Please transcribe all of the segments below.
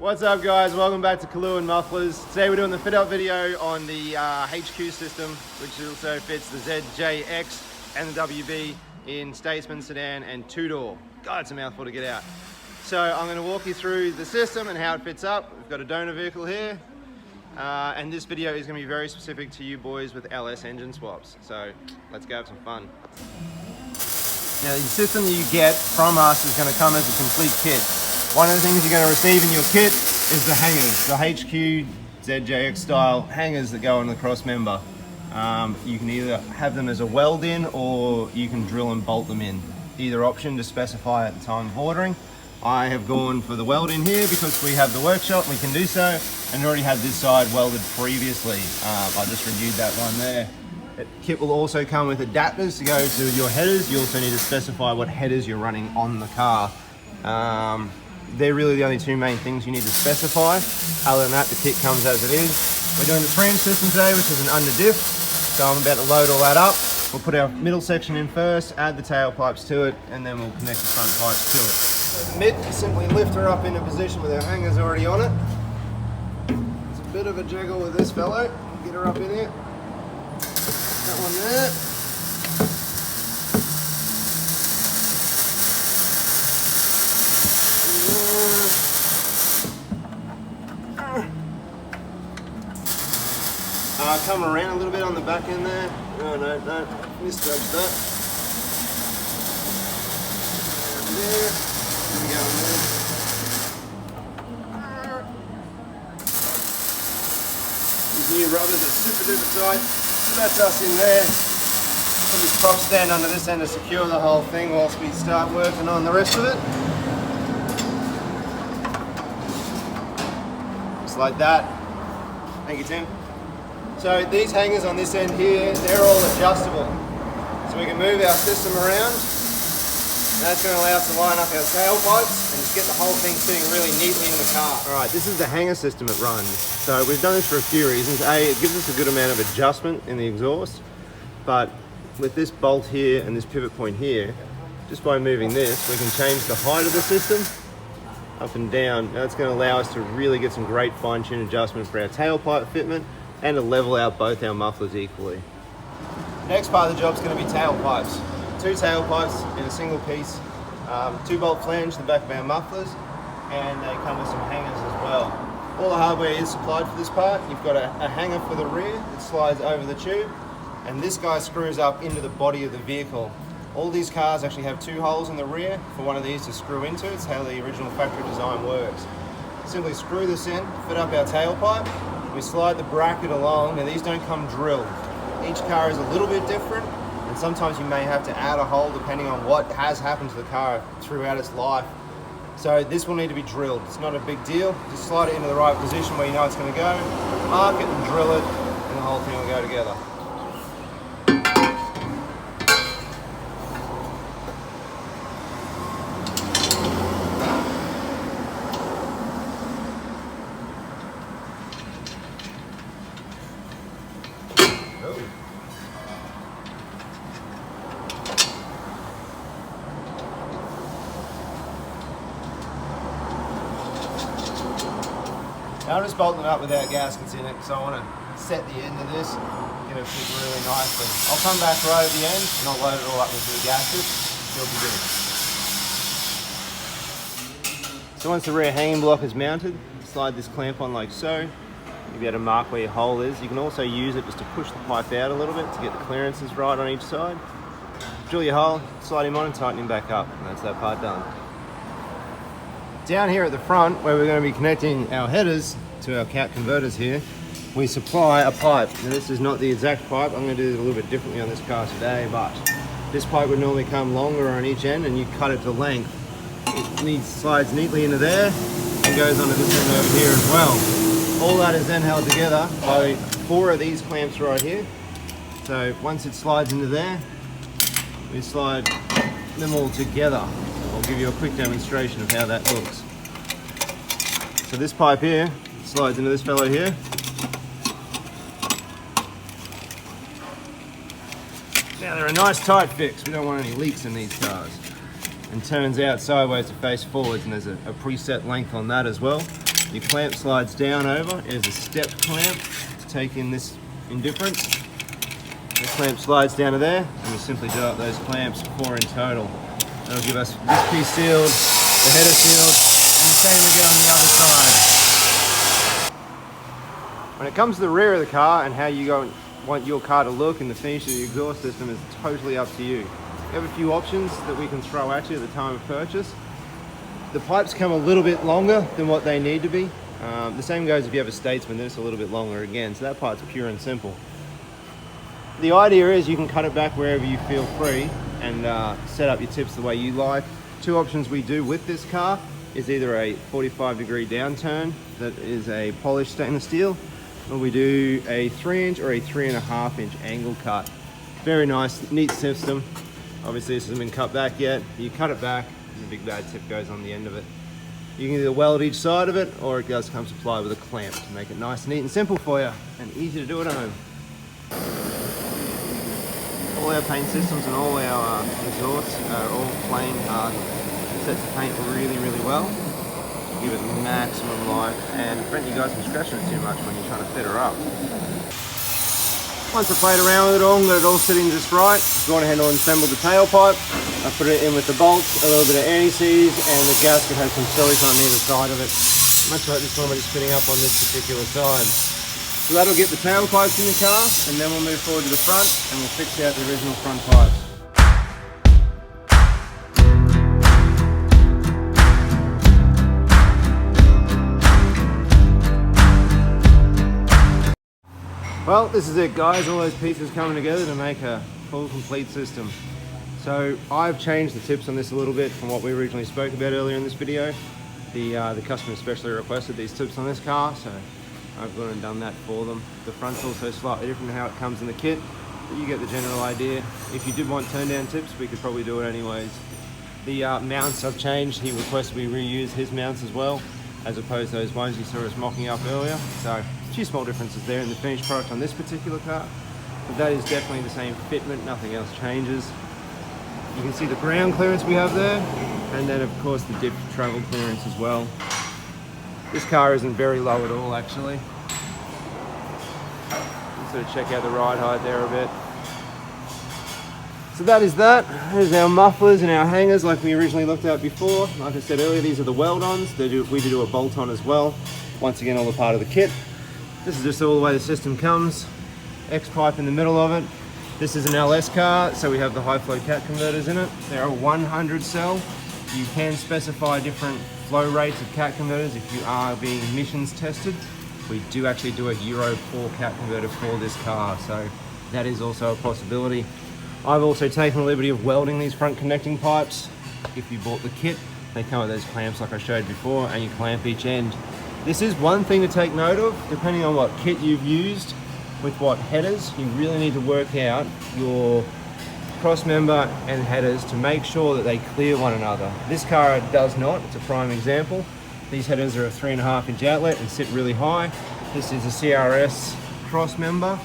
What's up guys, welcome back to Kalu & Mufflers. Today we're doing the fit up video on the HQ system, which also fits the ZJX and the WB in Statesman, sedan and two-door. God, it's a mouthful to get out. So I'm going to walk you through the system and how it fits up. We've got a donor vehicle here, and this video is going to be very specific to you boys with LS engine swaps. So let's go have some fun. Now the system that you get from us is going to come as a complete kit. One of the things you're going to receive in your kit is the hangers, the HQ ZJX style hangers that go on the cross member. You can either have them as a weld in or you can drill and bolt them in. Either option to specify at the time of ordering. I have gone for the weld in here because we have the workshop, we can do so, and already had this side welded previously. I just reviewed that one there. The kit will also come with adapters to go to your headers. You also need to specify what headers you're running on the car. They're really the only two main things you need to specify. Other than that, the kit comes as it is. We're doing the frame system today, which is an under diff. So I'm about to load all that up. We'll put our middle section in first, add the tailpipes to it, and then we'll connect the front pipes to it. So the mid, you simply lift her up into position with our hangers already on it. It's a bit of a jiggle with this fellow. Get her up in here. That one there. Come around a little bit on the back end there. No, misjudged that. There. There we go. These new rubbers are super duper tight. So that's us in there. Put this prop stand under this end to secure the whole thing whilst we start working on the rest of it. Just like that. Thank you, Tim. So these hangers on this end here, they're all adjustable. So we can move our system around. That's going to allow us to line up our tailpipes and just get the whole thing sitting really neatly in the car. All right, this is the hanger system it runs. So we've done this for a few reasons. A, it gives us a good amount of adjustment in the exhaust, but with this bolt here and this pivot point here, just by moving this, we can change the height of the system up and down. Now it's going to allow us to really get some great fine-tune adjustment for our tailpipe fitment and to level out both our mufflers equally. Next part of the job is going to be tailpipes. Two tailpipes in a single piece, 2-bolt flange to the back of our mufflers, and they come with some hangers as well. All the hardware is supplied for this part. You've got a hanger for the rear that slides over the tube, and this guy screws up into the body of the vehicle. All these cars actually have 2 holes in the rear for one of these to screw into. It's how the original factory design works. Simply screw this in, fit up our tailpipe. We slide the bracket along. Now these don't come drilled. Each car is a little bit different, and sometimes you may have to add a hole depending on what has happened to the car throughout its life. So this will need to be drilled. It's not a big deal. Just slide it into the right position where you know it's going to go, mark it and drill it, and the whole thing will go together. I'm just bolting it up without gaskets in it because I want to set the end of this, get it fit really nicely. I'll come back right at the end and I'll load it all up into the gaskets. It'll be good. So once the rear hanging block is mounted, slide this clamp on like so. You'll be able to mark where your hole is. You can also use it just to push the pipe out a little bit to get the clearances right on each side. Drill your hole, slide him on and tighten him back up, and that's that part done. Down here at the front, where we're going to be connecting our headers to our cat converters here, we supply a pipe. Now this is not the exact pipe. I'm going to do it a little bit differently on this car today, but this pipe would normally come longer on each end and you cut it to length. It slides neatly into there and goes onto this end over here as well. All that is then held together by 4 of these clamps right here. So once it slides into there, we slide them all together. I'll give you a quick demonstration of how that looks. So this pipe here slides into this fellow here. Now they're a nice tight fix. We don't want any leaks in these cars. And turns out sideways to face forwards, and there's a preset length on that as well. Your clamp slides down over. There's a stepped clamp to take in this indifference. The clamp slides down to there, and we simply do up those clamps, 4 in total. That'll give us this piece sealed, the header sealed, and the same again on the other side. When it comes to the rear of the car and how you want your car to look and the finish of the exhaust system is totally up to you. We have a few options that we can throw at you at the time of purchase. The pipes come a little bit longer than what they need to be. The same goes if you have a Statesman, then it's a little bit longer again, so that part's pure and simple. The idea is you can cut it back wherever you feel free and set up your tips the way you like. 2 options we do with this car is either a 45-degree downturn that is a polished stainless steel, or we do a 3-inch or a 3.5-inch angle cut. Very nice, neat system. Obviously this hasn't been cut back yet. You cut it back and the big bad tip goes on the end of it. You can either weld each side of it, or it does come supplied with a clamp to make it nice, neat and simple for you and easy to do at home. All our paint systems and all our exhausts are all plain hard. Sets the paint really, really well. Give it maximum life and prevent you guys from scratching it too much when you're trying to fit her up. Once I played around with it all and got it all sitting just right, I've gone ahead and assembled the tailpipe. I put it in with the bolts, a little bit of anti-seize, and the gasket has some silicone on either side of it. Much like this one we're just fitting up on this particular side. So that'll get the tailpipes in the car, and then we'll move forward to the front and we'll fix out the original front pipes. Well, this is it guys, all those pieces coming together to make a full complete system. So I've changed the tips on this a little bit from what we originally spoke about earlier in this video. The customer especially requested these tips on this car, so I've gone and done that for them. The front's also slightly different to how it comes in the kit, but you get the general idea. If you did want turn down tips, we could probably do it anyways. The mounts I've changed. He requested we reuse his mounts as well, as opposed to those ones you saw us mocking up earlier. So a few small differences there in the finished product on this particular car, but that is definitely the same fitment, nothing else changes. You can see the ground clearance we have there, and then of course the dip travel clearance as well. This car isn't very low at all actually. Let's sort of check out the ride height there a bit. So that is that. There's our mufflers and our hangers like we originally looked at before. Like I said earlier, these are the weld-ons. We do a bolt-on as well. Once again, all a part of the kit. This is just all the way the system comes. X-pipe in the middle of it. This is an LS car, so we have the high flow cat converters in it. They're a 100 cell. You can specify different flow rates of cat converters if you are being emissions tested. We do actually do a Euro 4 cat converter for this car, so that is also a possibility. I've also taken the liberty of welding these front connecting pipes. If you bought the kit, they come with those clamps like I showed before, and you clamp each end. This is one thing to take note of, depending on what kit you've used with what headers, you really need to work out your cross member and headers to make sure that they clear one another. This car does not, it's a prime example. These headers are a 3.5-inch outlet and sit really high. This is a CRS cross member,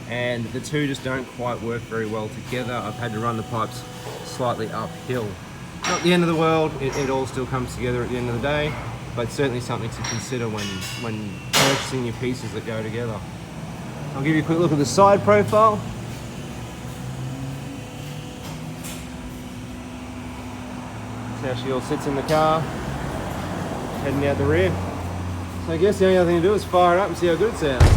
and the two just don't quite work very well together. I've had to run the pipes slightly uphill. Not the end of the world, it all still comes together at the end of the day, but certainly something to consider when purchasing your pieces that go together. I'll give you a quick look at the side profile. See how she all sits in the car, heading out the rear. So I guess the only other thing to do is fire it up and see how good it sounds.